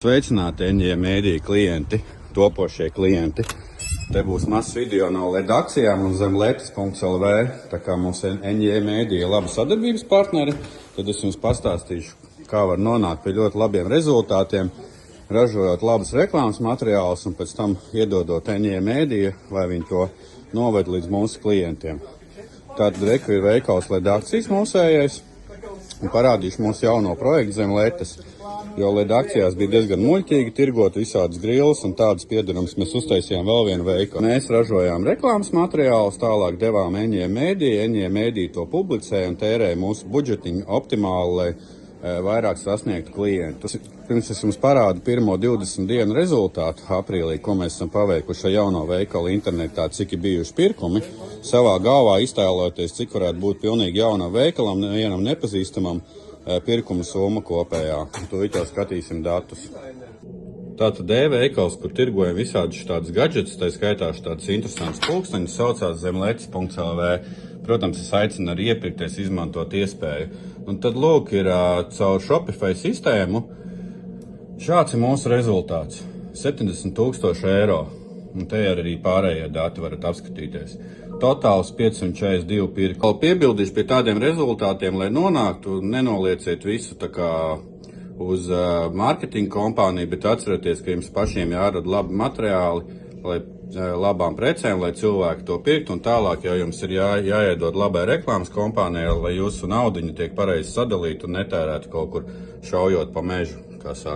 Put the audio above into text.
Sveicināti NJ Media klienti, topošie klienti. Te būs mazs video no LED akcijām un zem letas.lv. Tā kā mums NJ Media ir laba sadarbības partneri, tad es jums pastāstīšu, kā var nonākt pie ļoti labiem rezultātiem, ražojot labus reklāmas materiālus un pēc tam iedodot NJ Media, lai viņi to noved līdz mūsu klientiem. Tātad reku ir veikals LED akcijas mūsējais un parādīšu mūsu jauno projektu zem letas. Jo LED akcijās bija diezgan muļķīgi tirgot visādas grilles un tādas piedarums. Mēs uztaisījām vēl vienu veikalu. Mēs ražojām reklāmas materiālus, tālāk devām NJ Media. NJ Media to publicēja un tērēja mūsu budžetiņu optimāli, lai vairāk sasniegtu klientus. Pirms es jums parādu pirmo 20 dienu rezultātu aprīlī, ko mēs esam paveikuši ar jauno veikalu internetā, cik ir bijuši pirkumi. Savā galvā iztēloties, cik varētu būt pilnīgi jaunam veikalam, nevienam nepazīstamam, pirkuma summa kopējā. Tūlīt jau skatīsim datus. Tātad e-veikals, kur tirgojam visādus šādus gadžetus, tā skaitā šādus interesantus pulksteņus, saucās zem letas.lv. Protams, es aicinu arī iepirkties, izmantot iespēju. Un tad lūk, ir caur Shopify sistēmu. Šāds ir mūsu rezultāts. 70 000 eiro. Un te arī pārējie dati varat apskatīties. Totāls 542 pirki. Vēl piebildīšu pie tādiem rezultātiem, lai nonāktu, nenolieciet visu tā kā uz marketinga kompāniju, bet atcerieties, ka jums pašiem jārada labi materiāli, lai labām precēm, lai cilvēki to pirkt, un tālāk jau jums ir jāiedod labai reklāmas kompānijai, lai jūsu naudiņa tiek pareizi sadalīta un netērēta kaut kur šaujot pa mežu, kā saka.